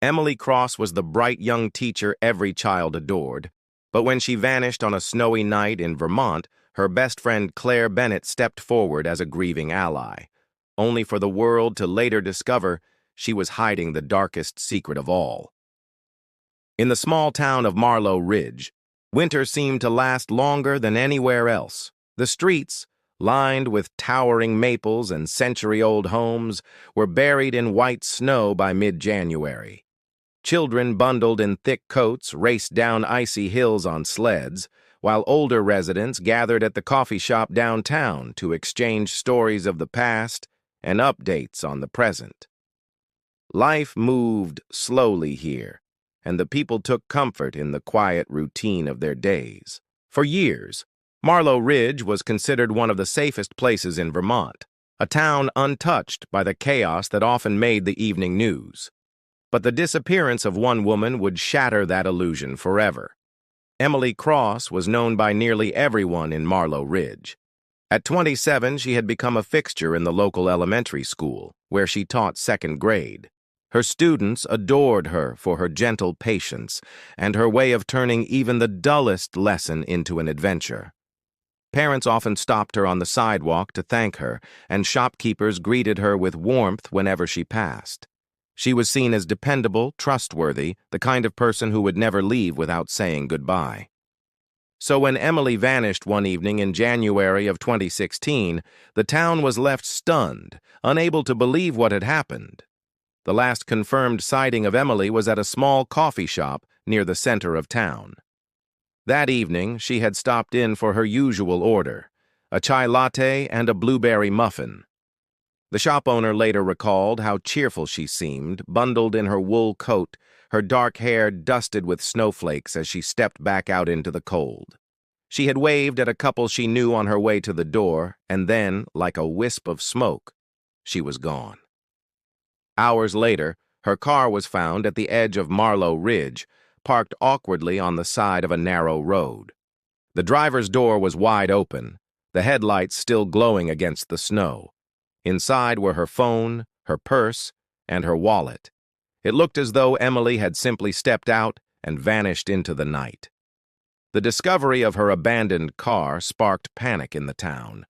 Emily Cross was the bright young teacher every child adored, but when she vanished on a snowy night in Vermont, her best friend Claire Bennett stepped forward as a grieving ally, only for the world to later discover she was hiding the darkest secret of all. In the small town of Marlow Ridge, winter seemed to last longer than anywhere else. The streets, lined with towering maples and century-old homes, were buried in white snow by mid-January. Children bundled in thick coats raced down icy hills on sleds, while older residents gathered at the coffee shop downtown to exchange stories of the past and updates on the present. Life moved slowly here, and the people took comfort in the quiet routine of their days. For years, Marlow Ridge was considered one of the safest places in Vermont, a town untouched by the chaos that often made the evening news. But the disappearance of one woman would shatter that illusion forever. Emily Cross was known by nearly everyone in Marlow Ridge. At 27, she had become a fixture in the local elementary school, where she taught second grade. Her students adored her for her gentle patience and her way of turning even the dullest lesson into an adventure. Parents often stopped her on the sidewalk to thank her, and shopkeepers greeted her with warmth whenever she passed. She was seen as dependable, trustworthy, the kind of person who would never leave without saying goodbye. So when Emily vanished one evening in January of 2016, the town was left stunned, unable to believe what had happened. The last confirmed sighting of Emily was at a small coffee shop near the center of town. That evening, she had stopped in for her usual order, a chai latte and a blueberry muffin. The shop owner later recalled how cheerful she seemed, bundled in her wool coat, her dark hair dusted with snowflakes as she stepped back out into the cold. She had waved at a couple she knew on her way to the door, and then, like a wisp of smoke, she was gone. Hours later, her car was found at the edge of Marlow Ridge, parked awkwardly on the side of a narrow road. The driver's door was wide open, the headlights still glowing against the snow. Inside were her phone, her purse, and her wallet. It looked as though Emily had simply stepped out and vanished into the night. The discovery of her abandoned car sparked panic in the town.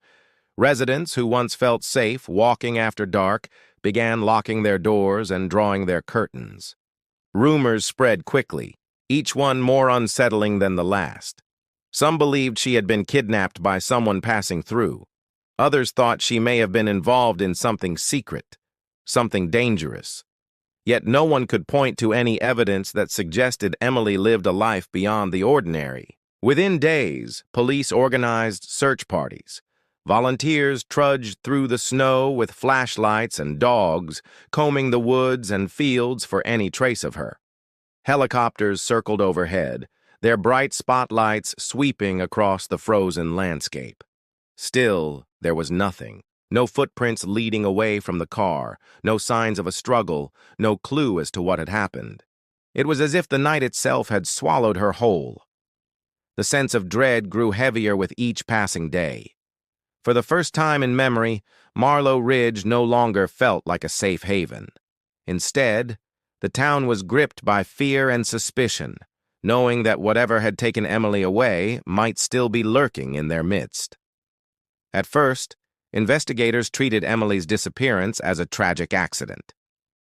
Residents who once felt safe walking after dark began locking their doors and drawing their curtains. Rumors spread quickly, each one more unsettling than the last. Some believed she had been kidnapped by someone passing through. Others thought she may have been involved in something secret, something dangerous. Yet no one could point to any evidence that suggested Emily lived a life beyond the ordinary. Within days, police organized search parties. Volunteers trudged through the snow with flashlights and dogs, combing the woods and fields for any trace of her. Helicopters circled overhead, their bright spotlights sweeping across the frozen landscape. Still, there was nothing. No footprints leading away from the car, no signs of a struggle, no clue as to what had happened. It was as if the night itself had swallowed her whole. The sense of dread grew heavier with each passing day. For the first time in memory, Marlow Ridge no longer felt like a safe haven. Instead, the town was gripped by fear and suspicion, knowing that whatever had taken Emily away might still be lurking in their midst. At first, investigators treated Emily's disappearance as a tragic accident.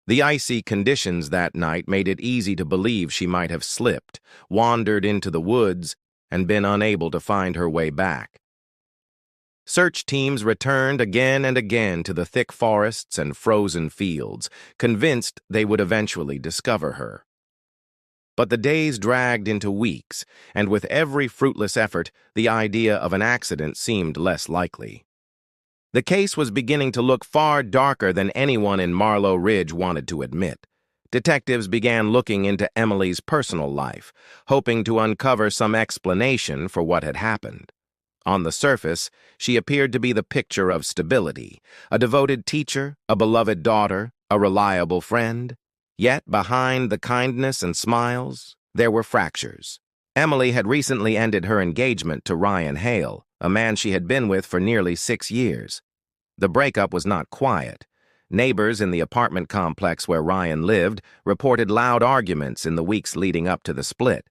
The icy conditions that night made it easy to believe she might have slipped, wandered into the woods, and been unable to find her way back. Search teams returned again and again to the thick forests and frozen fields, convinced they would eventually discover her. But the days dragged into weeks, and with every fruitless effort, the idea of an accident seemed less likely. The case was beginning to look far darker than anyone in Marlow Ridge wanted to admit. Detectives began looking into Emily's personal life, hoping to uncover some explanation for what had happened. On the surface, she appeared to be the picture of stability, a devoted teacher, a beloved daughter, a reliable friend. Yet behind the kindness and smiles, there were fractures. Emily had recently ended her engagement to Ryan Hale, a man she had been with for nearly 6 years. The breakup was not quiet. Neighbors in the apartment complex where Ryan lived reported loud arguments in the weeks leading up to the split.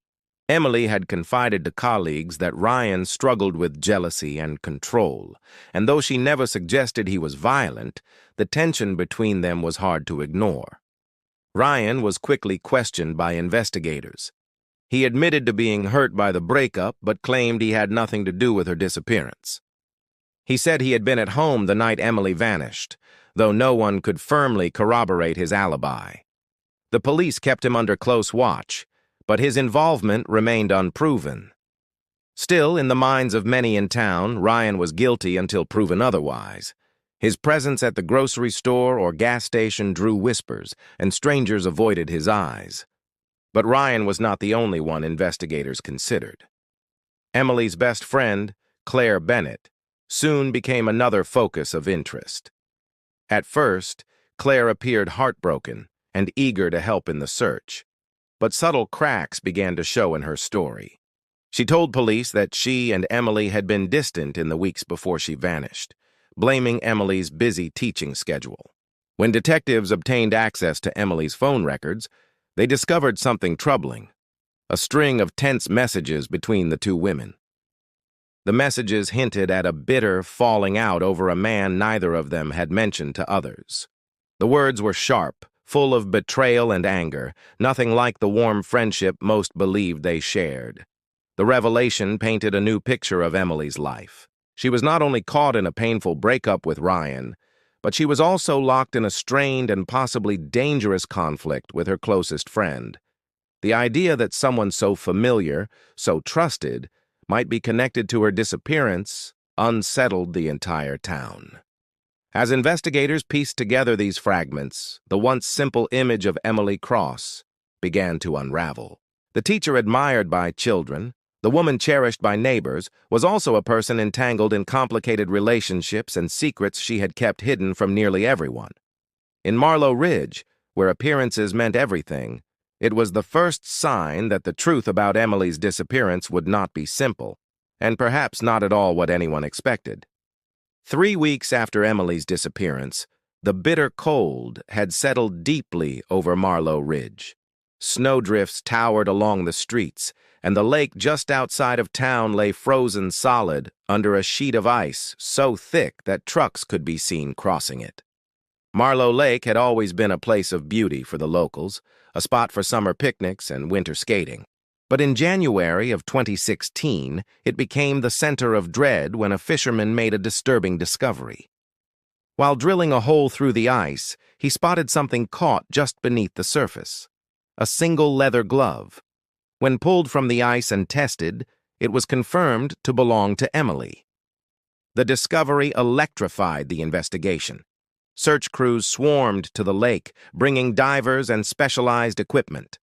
Emily had confided to colleagues that Ryan struggled with jealousy and control, and though she never suggested he was violent, the tension between them was hard to ignore. Ryan was quickly questioned by investigators. He admitted to being hurt by the breakup, but claimed he had nothing to do with her disappearance. He said he had been at home the night Emily vanished, though no one could firmly corroborate his alibi. The police kept him under close watch, but his involvement remained unproven. Still, in the minds of many in town, Ryan was guilty until proven otherwise. His presence at the grocery store or gas station drew whispers, and strangers avoided his eyes. But Ryan was not the only one investigators considered. Emily's best friend, Claire Bennett, soon became another focus of interest. At first, Claire appeared heartbroken and eager to help in the search, but subtle cracks began to show in her story. She told police that she and Emily had been distant in the weeks before she vanished, blaming Emily's busy teaching schedule. When detectives obtained access to Emily's phone records, they discovered something troubling: a string of tense messages between the two women. The messages hinted at a bitter falling out over a man neither of them had mentioned to others. The words were sharp, full of betrayal and anger, nothing like the warm friendship most believed they shared. The revelation painted a new picture of Emily's life. She was not only caught in a painful breakup with Ryan, but she was also locked in a strained and possibly dangerous conflict with her closest friend. The idea that someone so familiar, so trusted, might be connected to her disappearance unsettled the entire town. As investigators pieced together these fragments, the once simple image of Emily Cross began to unravel. The teacher admired by children, the woman cherished by neighbors, was also a person entangled in complicated relationships and secrets she had kept hidden from nearly everyone. In Marlow Ridge, where appearances meant everything, it was the first sign that the truth about Emily's disappearance would not be simple, and perhaps not at all what anyone expected. 3 weeks after Emily's disappearance, the bitter cold had settled deeply over Marlow Ridge. Snowdrifts towered along the streets, and the lake just outside of town lay frozen solid under a sheet of ice so thick that trucks could be seen crossing it. Marlow Lake had always been a place of beauty for the locals, a spot for summer picnics and winter skating. But in January of 2016, it became the center of dread when a fisherman made a disturbing discovery. While drilling a hole through the ice, he spotted something caught just beneath the surface: a single leather glove. When pulled from the ice and tested, it was confirmed to belong to Emily. The discovery electrified the investigation. Search crews swarmed to the lake, bringing divers and specialized equipment.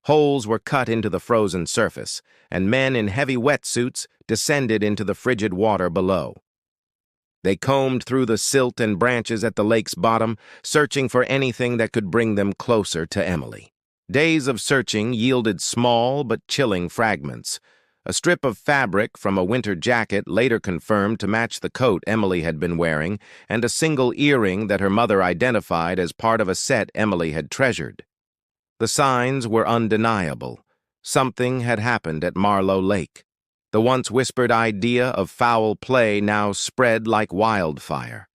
Holes were cut into the frozen surface, and men in heavy wetsuits descended into the frigid water below. They combed through the silt and branches at the lake's bottom, searching for anything that could bring them closer to Emily. Days of searching yielded small but chilling fragments. A strip of fabric from a winter jacket later confirmed to match the coat Emily had been wearing, and a single earring that her mother identified as part of a set Emily had treasured. The signs were undeniable. Something had happened at Marlow Lake. The once whispered idea of foul play now spread like wildfire.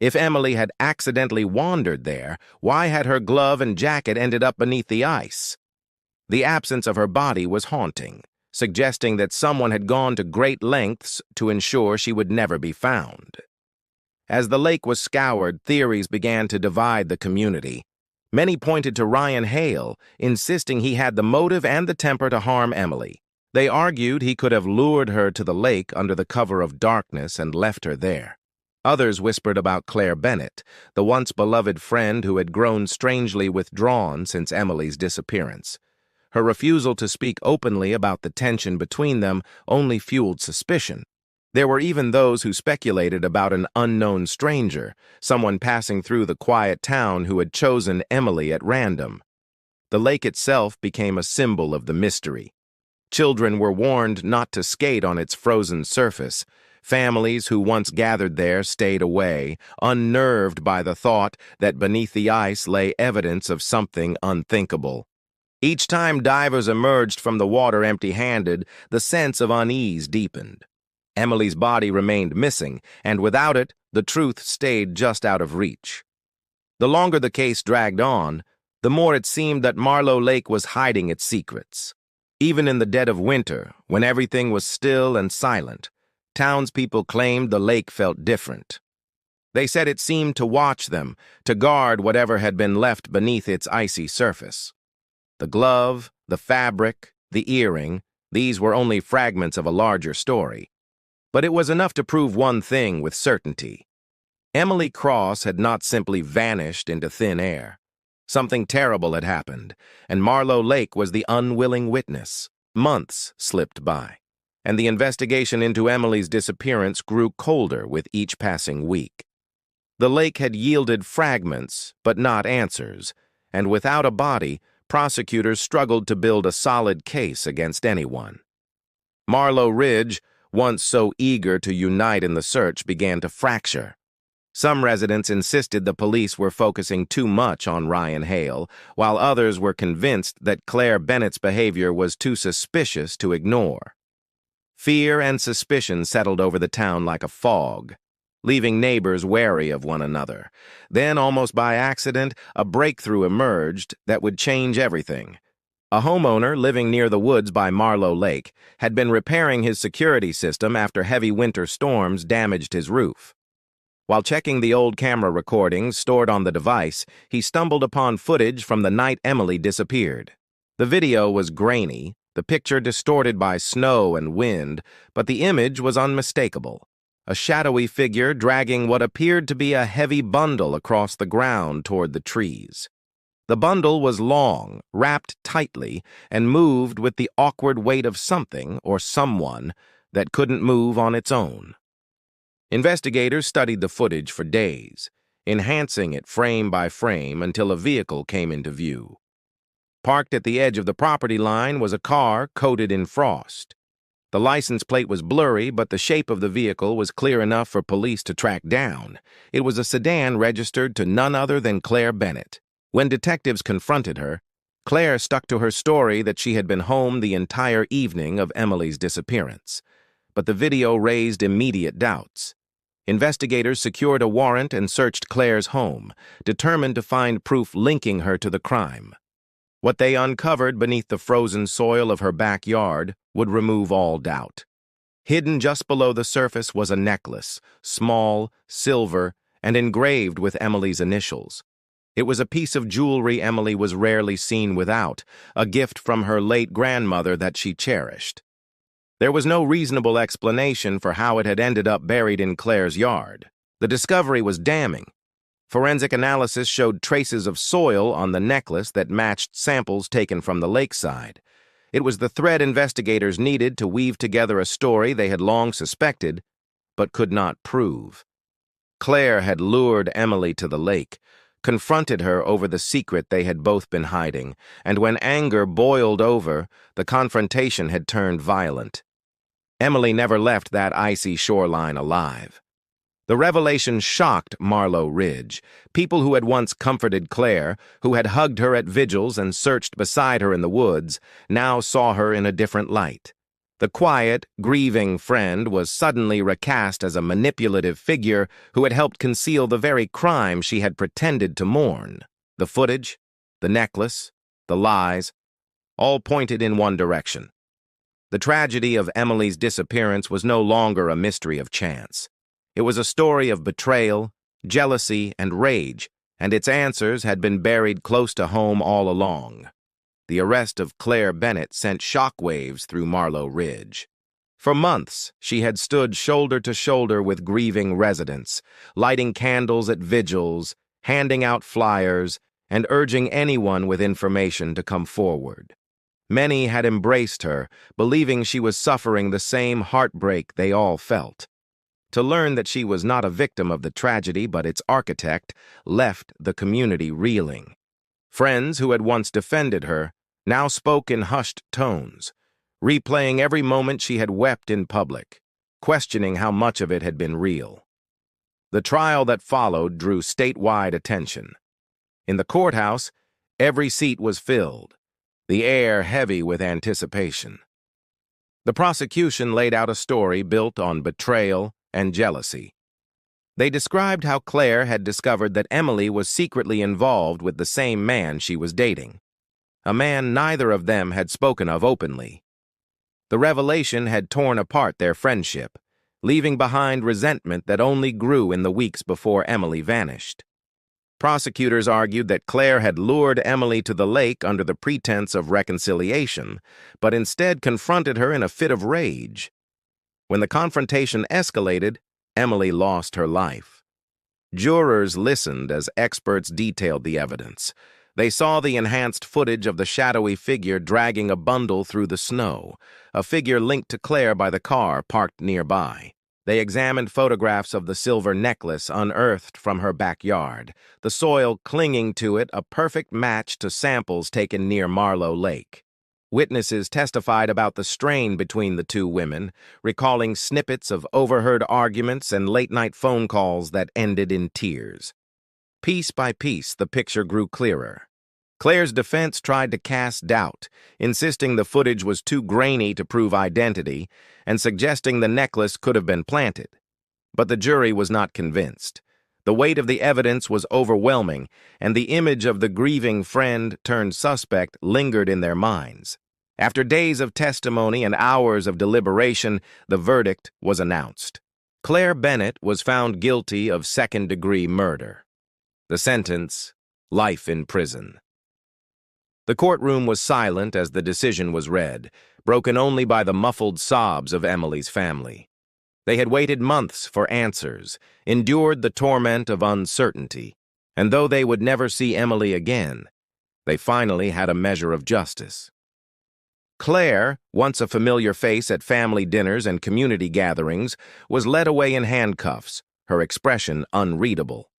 If Emily had accidentally wandered there, why had her glove and jacket ended up beneath the ice? The absence of her body was haunting, suggesting that someone had gone to great lengths to ensure she would never be found. As the lake was scoured, theories began to divide the community. Many pointed to Ryan Hale, insisting he had the motive and the temper to harm Emily. They argued he could have lured her to the lake under the cover of darkness and left her there. Others whispered about Claire Bennett, the once beloved friend who had grown strangely withdrawn since Emily's disappearance. Her refusal to speak openly about the tension between them only fueled suspicion. There were even those who speculated about an unknown stranger, someone passing through the quiet town who had chosen Emily at random. The lake itself became a symbol of the mystery. Children were warned not to skate on its frozen surface. Families who once gathered there stayed away, unnerved by the thought that beneath the ice lay evidence of something unthinkable. Each time divers emerged from the water empty-handed, the sense of unease deepened. Emily's body remained missing, and without it, the truth stayed just out of reach. The longer the case dragged on, the more it seemed that Marlow Lake was hiding its secrets. Even in the dead of winter, when everything was still and silent, townspeople claimed the lake felt different. They said it seemed to watch them, to guard whatever had been left beneath its icy surface. The glove, the fabric, the earring, these were only fragments of a larger story. But it was enough to prove one thing with certainty. Emily Cross had not simply vanished into thin air. Something terrible had happened, and Marlow Lake was the unwilling witness. Months slipped by, and the investigation into Emily's disappearance grew colder with each passing week. The lake had yielded fragments, but not answers, and without a body, prosecutors struggled to build a solid case against anyone. Marlow Ridge, once so eager to unite in the search, began to fracture. Some residents insisted the police were focusing too much on Ryan Hale, while others were convinced that Claire Bennett's behavior was too suspicious to ignore. Fear and suspicion settled over the town like a fog, leaving neighbors wary of one another. Then, almost by accident, a breakthrough emerged that would change everything. A homeowner living near the woods by Marlow Lake had been repairing his security system after heavy winter storms damaged his roof. While checking the old camera recordings stored on the device, he stumbled upon footage from the night Emily disappeared. The video was grainy, the picture distorted by snow and wind, but the image was unmistakable. A shadowy figure dragging what appeared to be a heavy bundle across the ground toward the trees. The bundle was long, wrapped tightly, and moved with the awkward weight of something or someone that couldn't move on its own. Investigators studied the footage for days, enhancing it frame by frame until a vehicle came into view. Parked at the edge of the property line was a car coated in frost. The license plate was blurry, but the shape of the vehicle was clear enough for police to track down. It was a sedan registered to none other than Claire Bennett. When detectives confronted her, Claire stuck to her story that she had been home the entire evening of Emily's disappearance. But the video raised immediate doubts. Investigators secured a warrant and searched Claire's home, determined to find proof linking her to the crime. What they uncovered beneath the frozen soil of her backyard would remove all doubt. Hidden just below the surface was a necklace, small, silver, and engraved with Emily's initials. It was a piece of jewelry Emily was rarely seen without, a gift from her late grandmother that she cherished. There was no reasonable explanation for how it had ended up buried in Claire's yard. The discovery was damning. Forensic analysis showed traces of soil on the necklace that matched samples taken from the lakeside. It was the thread investigators needed to weave together a story they had long suspected, but could not prove. Claire had lured Emily to the lake, confronted her over the secret they had both been hiding, and when anger boiled over, the confrontation had turned violent. Emily never left that icy shoreline alive. The revelation shocked Marlow Ridge. People who had once comforted Claire, who had hugged her at vigils and searched beside her in the woods, now saw her in a different light. The quiet, grieving friend was suddenly recast as a manipulative figure who had helped conceal the very crime she had pretended to mourn. The footage, the necklace, the lies, all pointed in one direction. The tragedy of Emily's disappearance was no longer a mystery of chance. It was a story of betrayal, jealousy, and rage, and its answers had been buried close to home all along. The arrest of Claire Bennett sent shockwaves through Marlow Ridge. For months, she had stood shoulder to shoulder with grieving residents, lighting candles at vigils, handing out flyers, and urging anyone with information to come forward. Many had embraced her, believing she was suffering the same heartbreak they all felt. To learn that she was not a victim of the tragedy but its architect left the community reeling. Friends who had once defended her now spoke in hushed tones, replaying every moment she had wept in public. questioning how much of it had been real. The trial that followed drew statewide attention. In the courthouse, every seat was filled, the air heavy with anticipation. The prosecution laid out a story built on betrayal and jealousy. They described how Claire had discovered that Emily was secretly involved with the same man she was dating, a man neither of them had spoken of openly. The revelation had torn apart their friendship, leaving behind resentment that only grew in the weeks before Emily vanished. Prosecutors argued that Claire had lured Emily to the lake under the pretense of reconciliation, but instead confronted her in a fit of rage. When the confrontation escalated, Emily lost her life. Jurors listened as experts detailed the evidence. They saw the enhanced footage of the shadowy figure dragging a bundle through the snow, a figure linked to Claire by the car parked nearby. They examined photographs of the silver necklace unearthed from her backyard, the soil clinging to it a perfect match to samples taken near Marlow Lake. Witnesses testified about the strain between the two women, recalling snippets of overheard arguments and late-night phone calls that ended in tears. Piece by piece, the picture grew clearer. Claire's defense tried to cast doubt, insisting the footage was too grainy to prove identity and suggesting the necklace could have been planted. But the jury was not convinced. The weight of the evidence was overwhelming, and the image of the grieving friend turned suspect lingered in their minds. After days of testimony and hours of deliberation, the verdict was announced. Claire Bennett was found guilty of second-degree murder. The sentence, life in prison. The courtroom was silent as the decision was read, broken only by the muffled sobs of Emily's family. They had waited months for answers, endured the torment of uncertainty, and though they would never see Emily again, they finally had a measure of justice. Claire, once a familiar face at family dinners and community gatherings, was led away in handcuffs, her expression unreadable.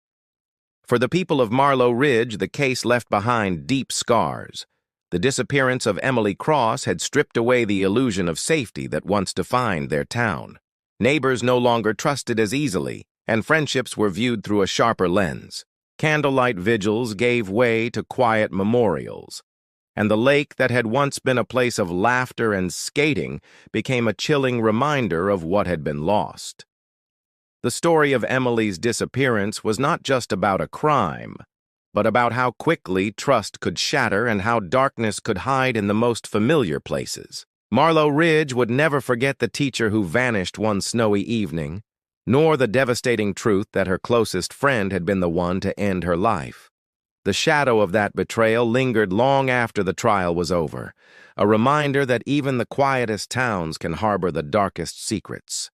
For the people of Marlow Ridge, the case left behind deep scars. The disappearance of Emily Cross had stripped away the illusion of safety that once defined their town. Neighbors no longer trusted as easily, and friendships were viewed through a sharper lens. Candlelight vigils gave way to quiet memorials, and the lake that had once been a place of laughter and skating became a chilling reminder of what had been lost. The story of Emily's disappearance was not just about a crime, but about how quickly trust could shatter and how darkness could hide in the most familiar places. Marlow Ridge would never forget the teacher who vanished one snowy evening, nor the devastating truth that her closest friend had been the one to end her life. The shadow of that betrayal lingered long after the trial was over, a reminder that even the quietest towns can harbor the darkest secrets.